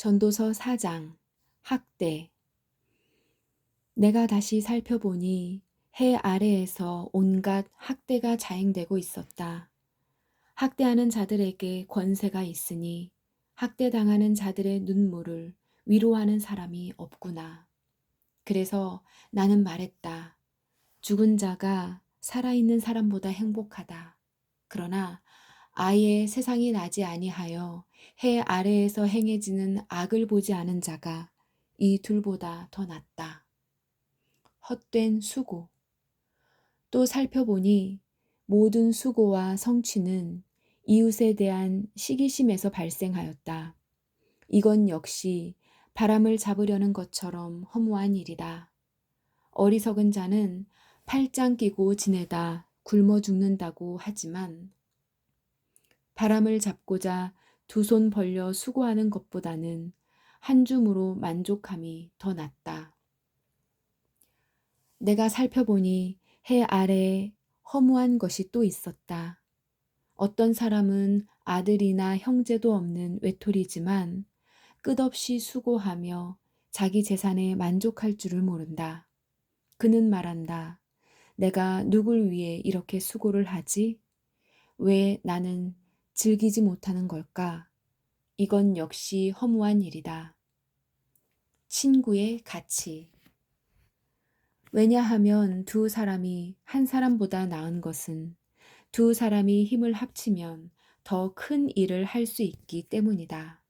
전도서 4장 학대. 내가 다시 살펴보니 해 아래에서 온갖 학대가 자행되고 있었다. 학대하는 자들에게 권세가 있으니 학대당하는 자들의 눈물을 위로하는 사람이 없구나. 그래서 나는 말했다. 죽은 자가 살아있는 사람보다 행복하다. 그러나 아예 세상이 나지 아니하여 해 아래에서 행해지는 악을 보지 않은 자가 이 둘보다 더 낫다. 헛된 수고. 또 살펴보니 모든 수고와 성취는 이웃에 대한 시기심에서 발생하였다. 이건 역시 바람을 잡으려는 것처럼 허무한 일이다. 어리석은 자는 팔짱 끼고 지내다 굶어 죽는다고 하지만 바람을 잡고자 두 손 벌려 수고하는 것보다는 한 줌으로 만족함이 더 낫다. 내가 살펴보니 해 아래에 허무한 것이 또 있었다. 어떤 사람은 아들이나 형제도 없는 외톨이지만 끝없이 수고하며 자기 재산에 만족할 줄을 모른다. 그는 말한다. 내가 누굴 위해 이렇게 수고를 하지? 왜 나는 즐기지 못하는 걸까? 이건 역시 허무한 일이다. 친구의 가치. 왜냐하면 두 사람이 한 사람보다 나은 것은 두 사람이 힘을 합치면 더 큰 일을 할 수 있기 때문이다.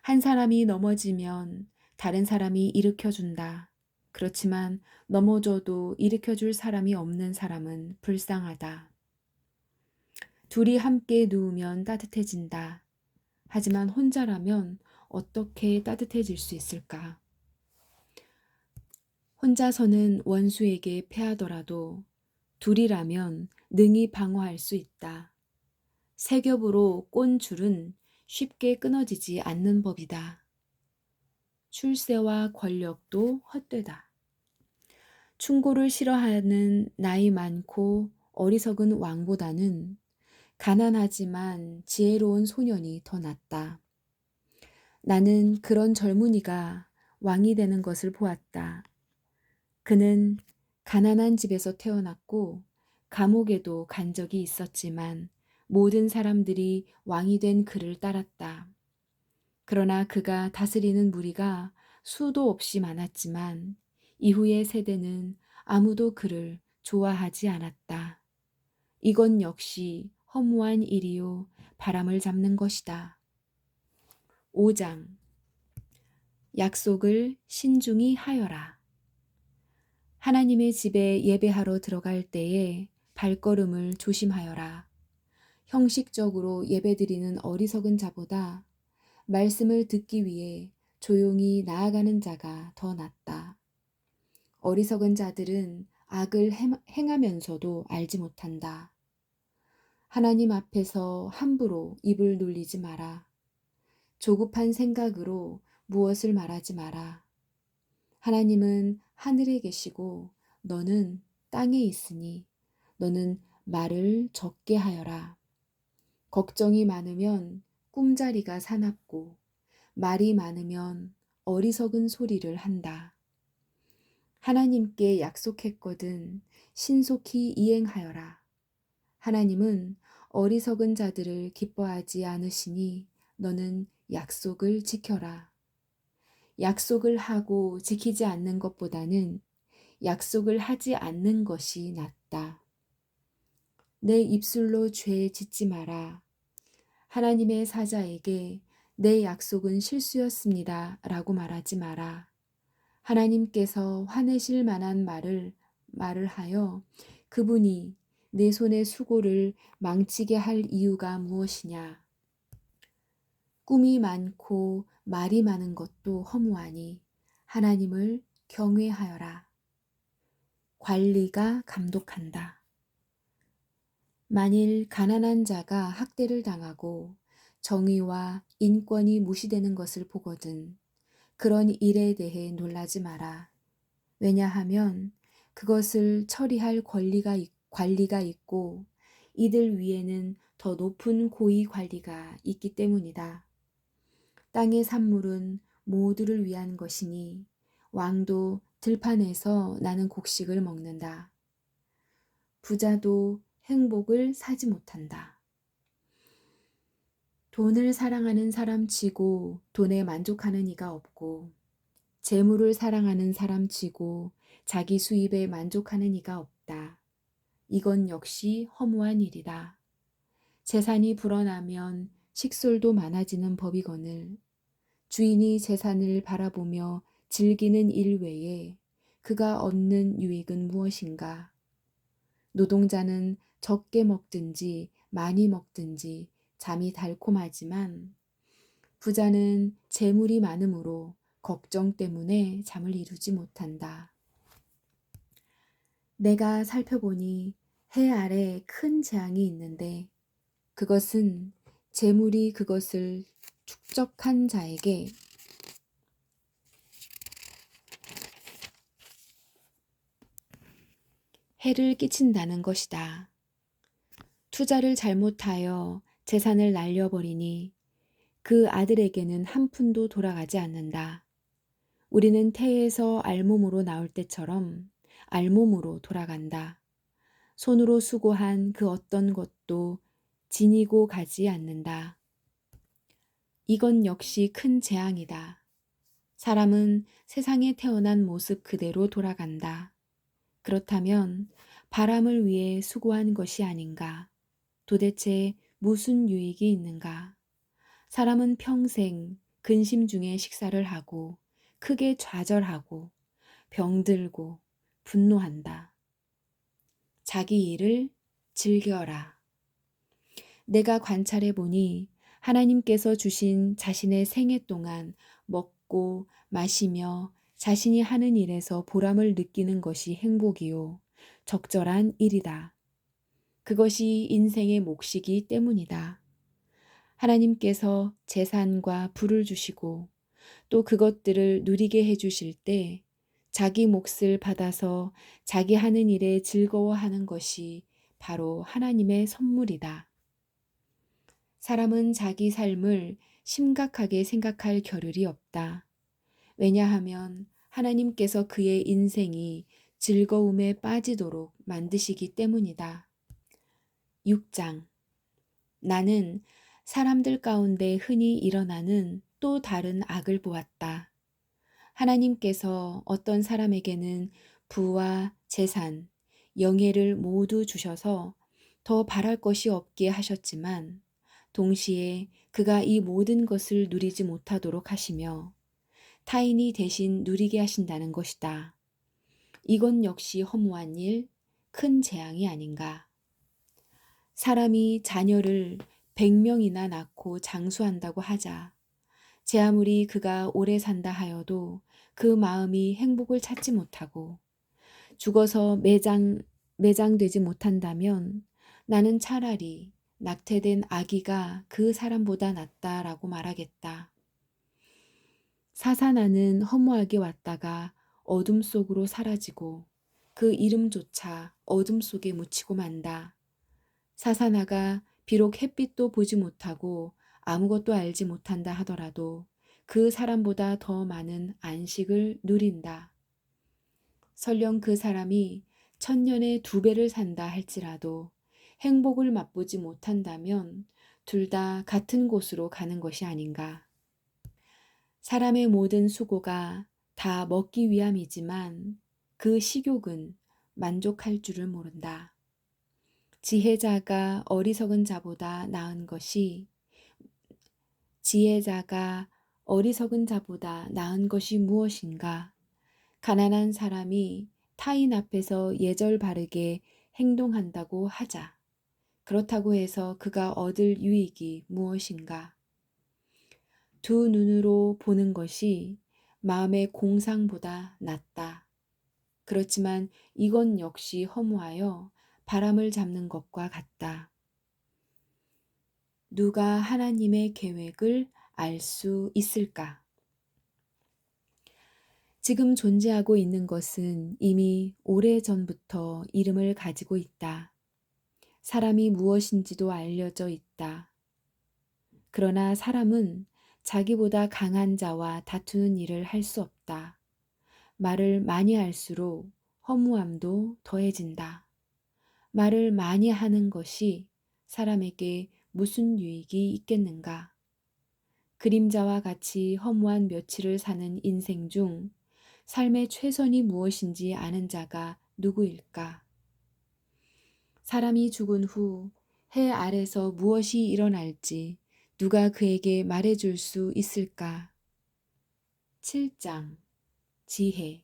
한 사람이 넘어지면 다른 사람이 일으켜준다. 그렇지만 넘어져도 일으켜줄 사람이 없는 사람은 불쌍하다. 둘이 함께 누우면 따뜻해진다. 하지만 혼자라면 어떻게 따뜻해질 수 있을까? 혼자서는 원수에게 패하더라도 둘이라면 능히 방어할 수 있다. 세 겹으로 꼰 줄은 쉽게 끊어지지 않는 법이다. 출세와 권력도 헛되다. 충고를 싫어하는 나이 많고 어리석은 왕보다는 가난하지만 지혜로운 소년이 더 낫다. 나는 그런 젊은이가 왕이 되는 것을 보았다. 그는 가난한 집에서 태어났고 감옥에도 간 적이 있었지만 모든 사람들이 왕이 된 그를 따랐다. 그러나 그가 다스리는 무리가 수도 없이 많았지만 이후의 세대는 아무도 그를 좋아하지 않았다. 이건 역시 허무한 일이요 바람을 잡는 것이다. 5장. 약속을 신중히 하여라. 하나님의 집에 예배하러 들어갈 때에 발걸음을 조심하여라. 형식적으로 예배드리는 어리석은 자보다 말씀을 듣기 위해 조용히 나아가는 자가 더 낫다. 어리석은 자들은 악을 행하면서도 알지 못한다. 하나님 앞에서 함부로 입을 놀리지 마라. 조급한 생각으로 무엇을 말하지 마라. 하나님은 하늘에 계시고 너는 땅에 있으니 너는 말을 적게 하여라. 걱정이 많으면 꿈자리가 사납고 말이 많으면 어리석은 소리를 한다. 하나님께 약속했거든 신속히 이행하여라. 하나님은 어리석은 자들을 기뻐하지 않으시니 너는 약속을 지켜라. 약속을 하고 지키지 않는 것보다는 약속을 하지 않는 것이 낫다. 내 입술로 죄 짓지 마라. 하나님의 사자에게 내 약속은 실수였습니다. 라고 말하지 마라. 하나님께서 화내실 만한 말을 하여 그분이 내 손의 수고를 망치게 할 이유가 무엇이냐. 꿈이 많고 말이 많은 것도 허무하니 하나님을 경외하여라. 관리가 감독한다. 만일 가난한 자가 학대를 당하고 정의와 인권이 무시되는 것을 보거든 그런 일에 대해 놀라지 마라. 왜냐하면 그것을 처리할 관리가 있고 이들 위에는 더 높은 고위 관리가 있기 때문이다. 땅의 산물은 모두를 위한 것이니 왕도 들판에서 나는 곡식을 먹는다. 부자도 행복을 사지 못한다. 돈을 사랑하는 사람 치고 돈에 만족하는 이가 없고 재물을 사랑하는 사람 치고 자기 수입에 만족하는 이가 없다. 이건 역시 허무한 일이다. 재산이 불어나면 식솔도 많아지는 법이거늘 주인이 재산을 바라보며 즐기는 일 외에 그가 얻는 유익은 무엇인가? 노동자는 적게 먹든지 많이 먹든지 잠이 달콤하지만 부자는 재물이 많으므로 걱정 때문에 잠을 이루지 못한다. 내가 살펴보니 해 아래 큰 재앙이 있는데 그것은 재물이 그것을 축적한 자에게 해를 끼친다는 것이다. 투자를 잘못하여 재산을 날려버리니 그 아들에게는 한 푼도 돌아가지 않는다. 우리는 태에서 알몸으로 나올 때처럼 알몸으로 돌아간다. 손으로 수고한 그 어떤 것도 지니고 가지 않는다. 이건 역시 큰 재앙이다. 사람은 세상에 태어난 모습 그대로 돌아간다. 그렇다면 바람을 위해 수고한 것이 아닌가? 도대체 무슨 유익이 있는가? 사람은 평생 근심 중에 식사를 하고 크게 좌절하고 병들고 분노한다. 자기 일을 즐겨라. 내가 관찰해 보니 하나님께서 주신 자신의 생애 동안 먹고 마시며 자신이 하는 일에서 보람을 느끼는 것이 행복이요. 적절한 일이다. 그것이 인생의 몫이기 때문이다. 하나님께서 재산과 부를 주시고 또 그것들을 누리게 해주실 때 자기 몫을 받아서 자기 하는 일에 즐거워하는 것이 바로 하나님의 선물이다. 사람은 자기 삶을 심각하게 생각할 겨를이 없다. 왜냐하면 하나님께서 그의 인생이 즐거움에 빠지도록 만드시기 때문이다. 6장. 나는 사람들 가운데 흔히 일어나는 또 다른 악을 보았다. 하나님께서 어떤 사람에게는 부와 재산, 영예를 모두 주셔서 더 바랄 것이 없게 하셨지만 동시에 그가 이 모든 것을 누리지 못하도록 하시며 타인이 대신 누리게 하신다는 것이다. 이건 역시 허무한 일, 큰 재앙이 아닌가. 사람이 자녀를 100명이나 낳고 장수한다고 하자. 제 아무리 그가 오래 산다 하여도 그 마음이 행복을 찾지 못하고 죽어서 매장되지 못한다면 나는 차라리 낙태된 아기가 그 사람보다 낫다라고 말하겠다. 사사나는 허무하게 왔다가 어둠 속으로 사라지고 그 이름조차 어둠 속에 묻히고 만다. 사사나가 비록 햇빛도 보지 못하고 아무것도 알지 못한다 하더라도 그 사람보다 더 많은 안식을 누린다. 설령 그 사람이 1000년에 2배를 산다 할지라도 행복을 맛보지 못한다면 둘 다 같은 곳으로 가는 것이 아닌가. 사람의 모든 수고가 다 먹기 위함이지만 그 식욕은 만족할 줄을 모른다. 지혜자가 어리석은 자보다 나은 것이 무엇인가? 가난한 사람이 타인 앞에서 예절 바르게 행동한다고 하자. 그렇다고 해서 그가 얻을 유익이 무엇인가? 두 눈으로 보는 것이 마음의 공상보다 낫다. 그렇지만 이건 역시 허무하여 바람을 잡는 것과 같다. 누가 하나님의 계획을 알 수 있을까? 지금 존재하고 있는 것은 이미 오래전부터 이름을 가지고 있다. 사람이 무엇인지도 알려져 있다. 그러나 사람은 자기보다 강한 자와 다투는 일을 할 수 없다. 말을 많이 할수록 허무함도 더해진다. 말을 많이 하는 것이 사람에게 무슨 유익이 있겠는가? 그림자와 같이 허무한 며칠을 사는 인생 중 삶의 최선이 무엇인지 아는 자가 누구일까? 사람이 죽은 후 해 아래서 무엇이 일어날지 누가 그에게 말해줄 수 있을까? 7장 지혜.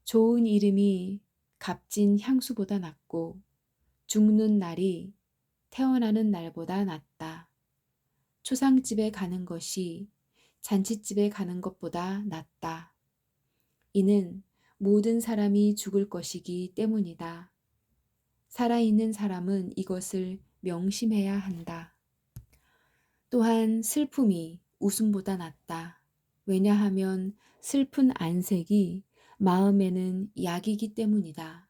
좋은 이름이 값진 향수보다 낫고 죽는 날이 태어나는 날보다 낫다. 초상집에 가는 것이 잔칫집에 가는 것보다 낫다. 이는 모든 사람이 죽을 것이기 때문이다. 살아있는 사람은 이것을 명심해야 한다. 또한 슬픔이 웃음보다 낫다. 왜냐하면 슬픈 안색이 마음에는 약이기 때문이다.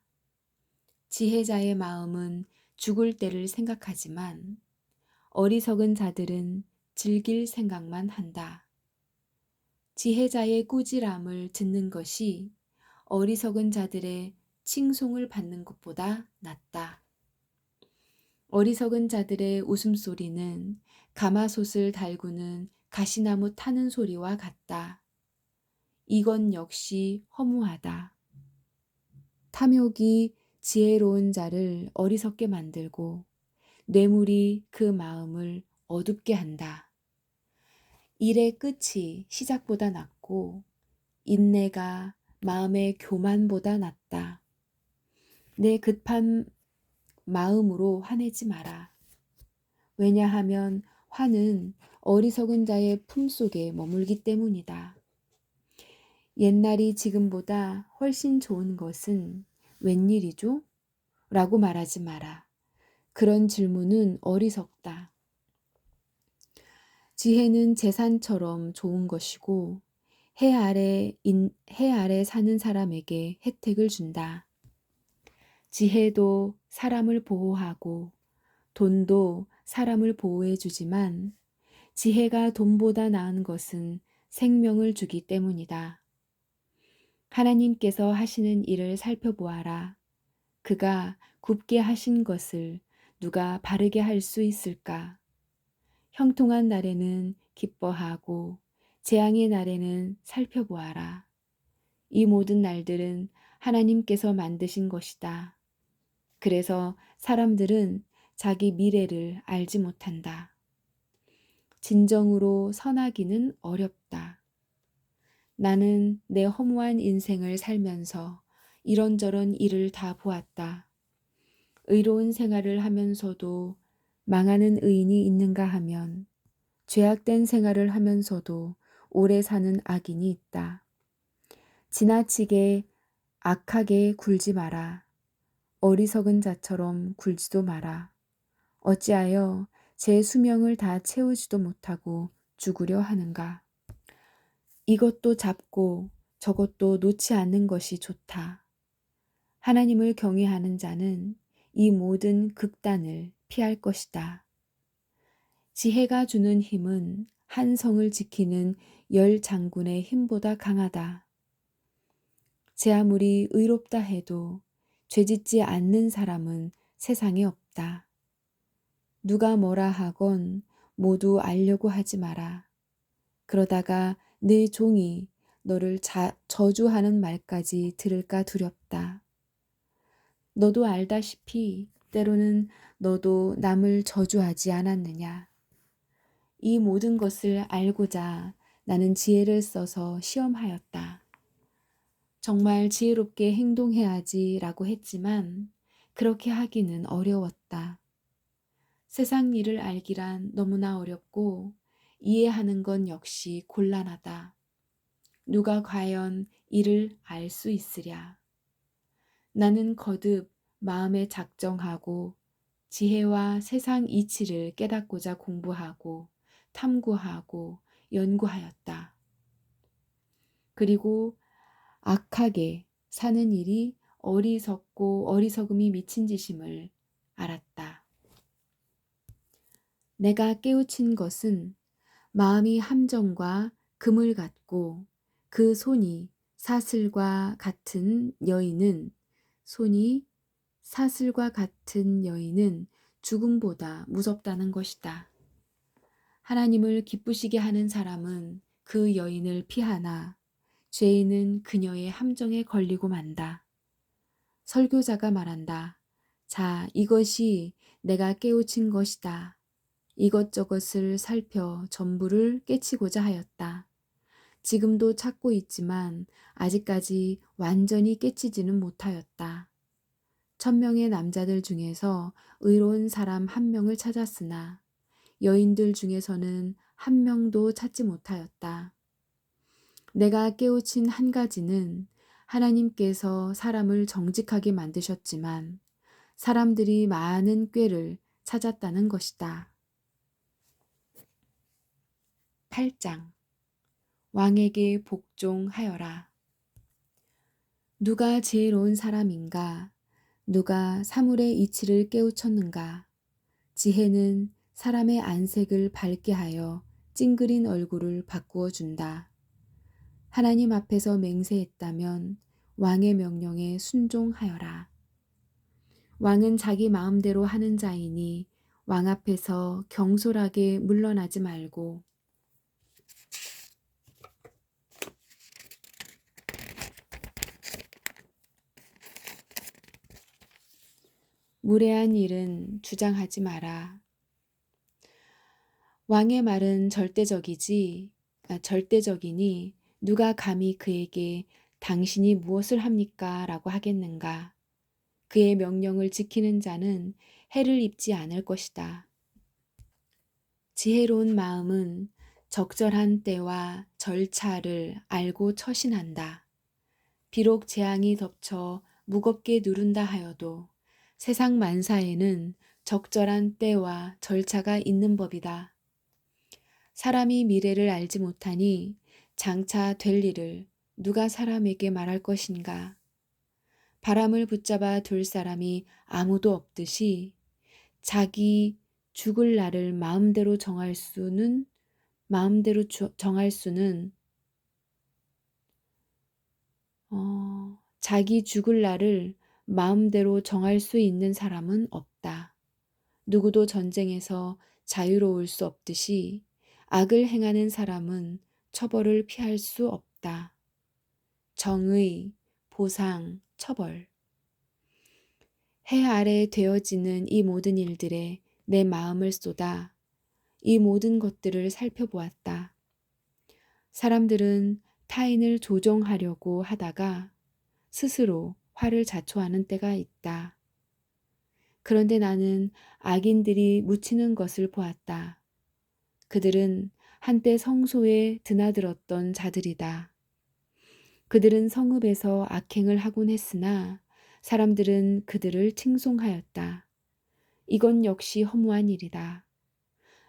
지혜자의 마음은 죽을 때를 생각하지만 어리석은 자들은 즐길 생각만 한다. 지혜자의 꾸지람을 듣는 것이 어리석은 자들의 칭송을 받는 것보다 낫다. 어리석은 자들의 웃음소리는 가마솥을 달구는 가시나무 타는 소리와 같다. 이건 역시 허무하다. 탐욕이 지혜로운 자를 어리석게 만들고 뇌물이 그 마음을 어둡게 한다. 일의 끝이 시작보다 낫고 인내가 마음의 교만보다 낫다. 내 급한 마음으로 화내지 마라. 왜냐하면 화는 어리석은 자의 품속에 머물기 때문이다. 옛날이 지금보다 훨씬 좋은 것은 웬일이죠? 라고 말하지 마라. 그런 질문은 어리석다. 지혜는 재산처럼 좋은 것이고 해 아래 사는 사람에게 혜택을 준다. 지혜도 사람을 보호하고 돈도 사람을 보호해 주지만 지혜가 돈보다 나은 것은 생명을 주기 때문이다. 하나님께서 하시는 일을 살펴보아라. 그가 굽게 하신 것을 누가 바르게 할 수 있을까? 형통한 날에는 기뻐하고 재앙의 날에는 살펴보아라. 이 모든 날들은 하나님께서 만드신 것이다. 그래서 사람들은 자기 미래를 알지 못한다. 진정으로 선하기는 어렵다. 나는 내 허무한 인생을 살면서 이런저런 일을 다 보았다. 의로운 생활을 하면서도 망하는 의인이 있는가 하면 죄악된 생활을 하면서도 오래 사는 악인이 있다. 지나치게 악하게 굴지 마라. 어리석은 자처럼 굴지도 마라. 어찌하여 제 수명을 다 채우지도 못하고 죽으려 하는가. 이것도 잡고 저것도 놓지 않는 것이 좋다. 하나님을 경외하는 자는 이 모든 극단을 피할 것이다. 지혜가 주는 힘은 한 성을 지키는 10장군의 힘보다 강하다. 제 아무리 의롭다 해도 죄짓지 않는 사람은 세상에 없다. 누가 뭐라 하건 모두 알려고 하지 마라. 그러다가 내 종이 너를 저주하는 말까지 들을까 두렵다. 너도 알다시피 때로는 너도 남을 저주하지 않았느냐. 이 모든 것을 알고자 나는 지혜를 써서 시험하였다. 정말 지혜롭게 행동해야지라고 했지만 그렇게 하기는 어려웠다. 세상 일을 알기란 너무나 어렵고 이해하는 건 역시 곤란하다. 누가 과연 이를 알 수 있으랴. 나는 거듭 마음에 작정하고 지혜와 세상 이치를 깨닫고자 공부하고 탐구하고 연구하였다. 그리고 악하게 사는 일이 어리석고 어리석음이 미친 짓임을 알았다. 내가 깨우친 것은 마음이 함정과 금을 같고 그 손이 사슬과 같은 여인은 손이 사슬과 같은 여인은 죽음보다 무섭다는 것이다. 하나님을 기쁘시게 하는 사람은 그 여인을 피하나 죄인은 그녀의 함정에 걸리고 만다. 설교자가 말한다. 자, 이것이 내가 깨우친 것이다. 이것저것을 살펴 전부를 깨치고자 하였다. 지금도 찾고 있지만 아직까지 완전히 깨치지는 못하였다. 1000명의 남자들 중에서 의로운 사람 1명을 찾았으나 여인들 중에서는 1명도 찾지 못하였다. 내가 깨우친 한 가지는 하나님께서 사람을 정직하게 만드셨지만 사람들이 많은 꾀를 찾았다는 것이다. 8장 왕에게 복종하여라. 누가 지혜로운 사람인가? 누가 사물의 이치를 깨우쳤는가? 지혜는 사람의 안색을 밝게 하여 찡그린 얼굴을 바꾸어 준다. 하나님 앞에서 맹세했다면 왕의 명령에 순종하여라. 왕은 자기 마음대로 하는 자이니 왕 앞에서 경솔하게 물러나지 말고 무례한 일은 주장하지 마라. 왕의 말은 절대적이니 누가 감히 그에게 당신이 무엇을 합니까? 라고 하겠는가? 그의 명령을 지키는 자는 해를 입지 않을 것이다. 지혜로운 마음은 적절한 때와 절차를 알고 처신한다. 비록 재앙이 덮쳐 무겁게 누른다 하여도 세상 만사에는 적절한 때와 절차가 있는 법이다. 사람이 미래를 알지 못하니 장차 될 일을 누가 사람에게 말할 것인가? 바람을 붙잡아 둘 사람이 아무도 없듯이 자기 죽을 날을 자기 죽을 날을 마음대로 정할 수 있는 사람은 없다. 누구도 전쟁에서 자유로울 수 없듯이 악을 행하는 사람은 처벌을 피할 수 없다. 정의, 보상, 처벌. 해 아래 되어지는 이 모든 일들에 내 마음을 쏟아 이 모든 것들을 살펴보았다. 사람들은 타인을 조종하려고 하다가 스스로 화를 자초하는 때가 있다. 그런데 나는 악인들이 묻히는 것을 보았다. 그들은 한때 성소에 드나들었던 자들이다. 그들은 성읍에서 악행을 하곤 했으나 사람들은 그들을 칭송하였다. 이건 역시 허무한 일이다.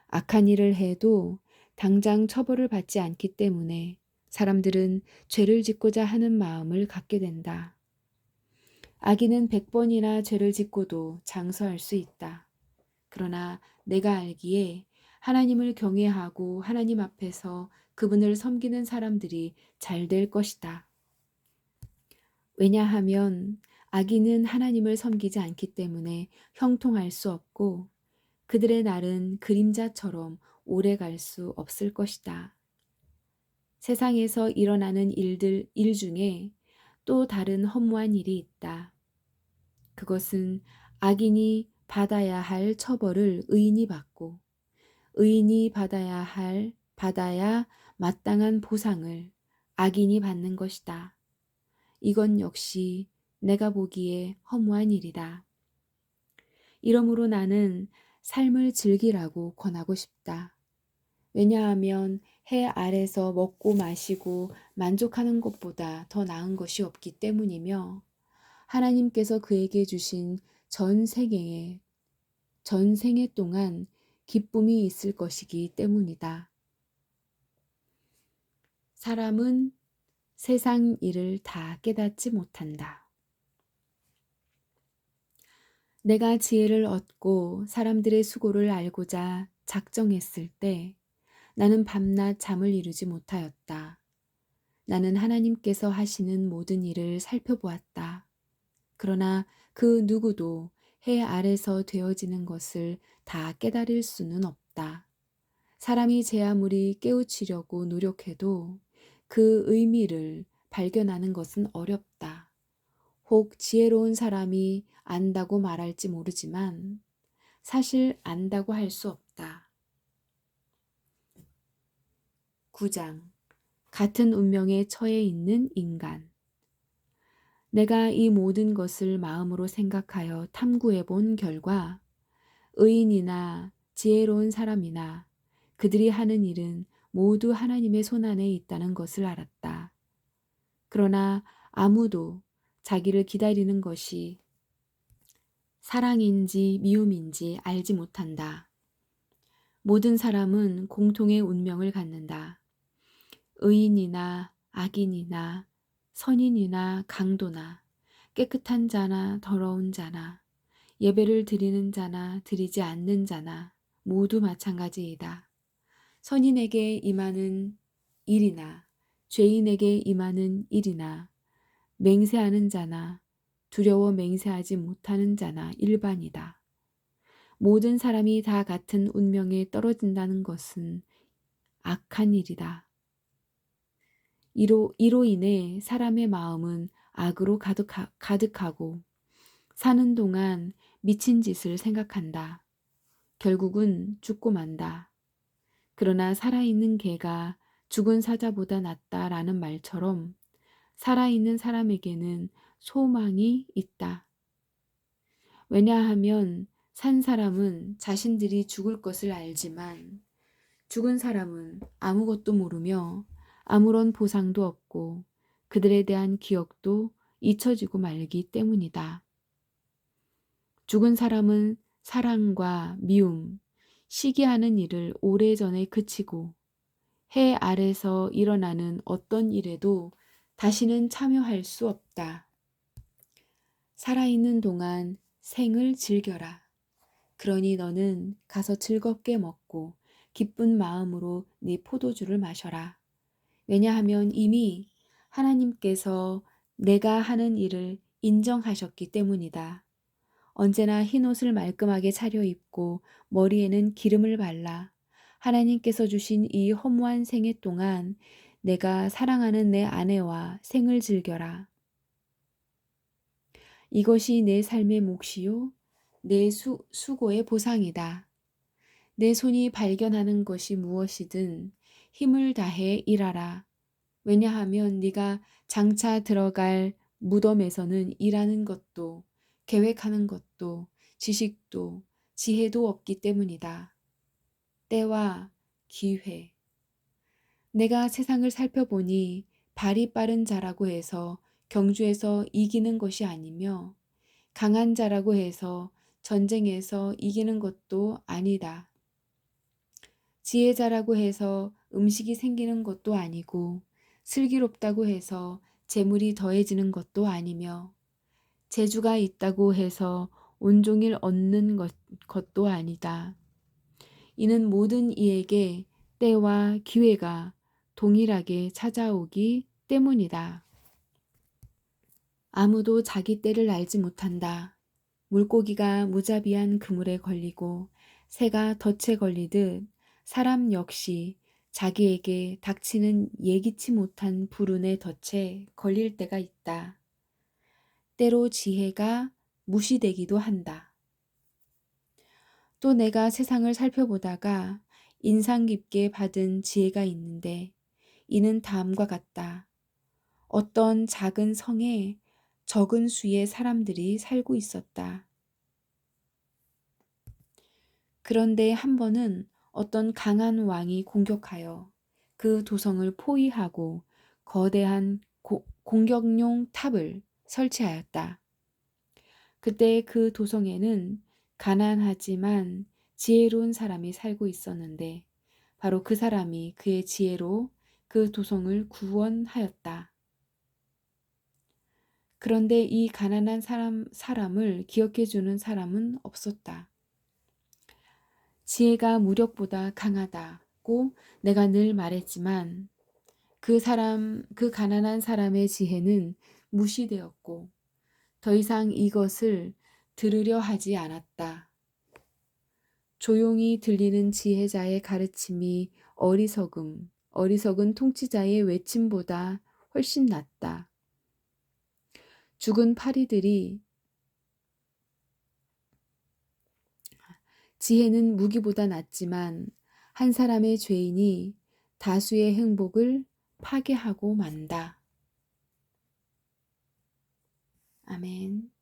악한 일을 해도 당장 처벌을 받지 않기 때문에 사람들은 죄를 짓고자 하는 마음을 갖게 된다. 악인은 100번이나 죄를 짓고도 장수할 수 있다. 그러나 내가 알기에 하나님을 경외하고 하나님 앞에서 그분을 섬기는 사람들이 잘 될 것이다. 왜냐하면 악인은 하나님을 섬기지 않기 때문에 형통할 수 없고 그들의 날은 그림자처럼 오래 갈 수 없을 것이다. 세상에서 일어나는 일 중에 또 다른 허무한 일이 있다. 그것은 악인이 받아야 할 처벌을 의인이 받고 의인이 받아야 마땅한 보상을 악인이 받는 것이다. 이건 역시 내가 보기에 허무한 일이다. 이러므로 나는 삶을 즐기라고 권하고 싶다. 왜냐하면 해 아래서 먹고 마시고 만족하는 것보다 더 나은 것이 없기 때문이며 하나님께서 그에게 주신 전 생애 동안 기쁨이 있을 것이기 때문이다. 사람은 세상 일을 다 깨닫지 못한다. 내가 지혜를 얻고 사람들의 수고를 알고자 작정했을 때 나는 밤낮 잠을 이루지 못하였다. 나는 하나님께서 하시는 모든 일을 살펴보았다. 그러나 그 누구도 해 아래서 되어지는 것을 다 깨달을 수는 없다. 사람이 제 아무리 깨우치려고 노력해도 그 의미를 발견하는 것은 어렵다. 혹 지혜로운 사람이 안다고 말할지 모르지만 사실 안다고 할 수 없다. 9장. 같은 운명에 처해 있는 인간. 내가 이 모든 것을 마음으로 생각하여 탐구해 본 결과 의인이나 지혜로운 사람이나 그들이 하는 일은 모두 하나님의 손안에 있다는 것을 알았다. 그러나 아무도 자기를 기다리는 것이 사랑인지 미움인지 알지 못한다. 모든 사람은 공통의 운명을 갖는다. 의인이나 악인이나 선인이나 강도나 깨끗한 자나 더러운 자나 예배를 드리는 자나 드리지 않는 자나 모두 마찬가지이다. 선인에게 임하는 일이나 죄인에게 임하는 일이나 맹세하는 자나 두려워 맹세하지 못하는 자나 일반이다. 모든 사람이 다 같은 운명에 떨어진다는 것은 악한 일이다. 이로 인해 사람의 마음은 악으로 가득하고 사는 동안 미친 짓을 생각한다. 결국은 죽고 만다. 그러나 살아있는 개가 죽은 사자보다 낫다라는 말처럼 살아있는 사람에게는 소망이 있다. 왜냐하면 산 사람은 자신들이 죽을 것을 알지만 죽은 사람은 아무것도 모르며 아무런 보상도 없고 그들에 대한 기억도 잊혀지고 말기 때문이다. 죽은 사람은 사랑과 미움, 시기하는 일을 오래전에 그치고 해 아래서 일어나는 어떤 일에도 다시는 참여할 수 없다. 살아있는 동안 생을 즐겨라. 그러니 너는 가서 즐겁게 먹고 기쁜 마음으로 네 포도주를 마셔라. 왜냐하면 이미 하나님께서 내가 하는 일을 인정하셨기 때문이다. 언제나 흰옷을 말끔하게 차려입고 머리에는 기름을 발라 하나님께서 주신 이 허무한 생애 동안 내가 사랑하는 내 아내와 생을 즐겨라. 이것이 내 삶의 몫이요 내 수고의 보상이다. 내 손이 발견하는 것이 무엇이든 힘을 다해 일하라. 왜냐하면 네가 장차 들어갈 무덤에서는 일하는 것도 계획하는 것도 지식도 지혜도 없기 때문이다. 때와 기회. 내가 세상을 살펴보니 발이 빠른 자라고 해서 경주에서 이기는 것이 아니며 강한 자라고 해서 전쟁에서 이기는 것도 아니다. 지혜자라고 해서 음식이 생기는 것도 아니고 슬기롭다고 해서 재물이 더해지는 것도 아니며 재주가 있다고 해서 온종일 얻는 것도 아니다. 이는 모든 이에게 때와 기회가 동일하게 찾아오기 때문이다. 아무도 자기 때를 알지 못한다. 물고기가 무자비한 그물에 걸리고 새가 덫에 걸리듯 사람 역시 자기에게 닥치는 예기치 못한 불운의 덫에 걸릴 때가 있다. 때로 지혜가 무시되기도 한다. 또 내가 세상을 살펴보다가 인상 깊게 받은 지혜가 있는데 이는 다음과 같다. 어떤 작은 성에 적은 수의 사람들이 살고 있었다. 그런데 한 번은 어떤 강한 왕이 공격하여 그 도성을 포위하고 거대한 공격용 탑을 설치하였다. 그때 그 도성에는 가난하지만 지혜로운 사람이 살고 있었는데 바로 그 사람이 그의 지혜로 그 도성을 구원하였다. 그런데 이 가난한 사람을 기억해주는 사람은 없었다. 지혜가 무력보다 강하다. 있었고 내가 늘 말했지만 그 가난한 사람의 지혜는 무시되었고 더 이상 이것을 들으려 하지 않았다. 조용히 들리는 지혜자의 가르침이 어리석은 통치자의 외침보다 훨씬 낫다. 죽은 파리들이 지혜는 무기보다 낫지만 한 사람의 죄인이 다수의 행복을 파괴하고 만다. 아멘.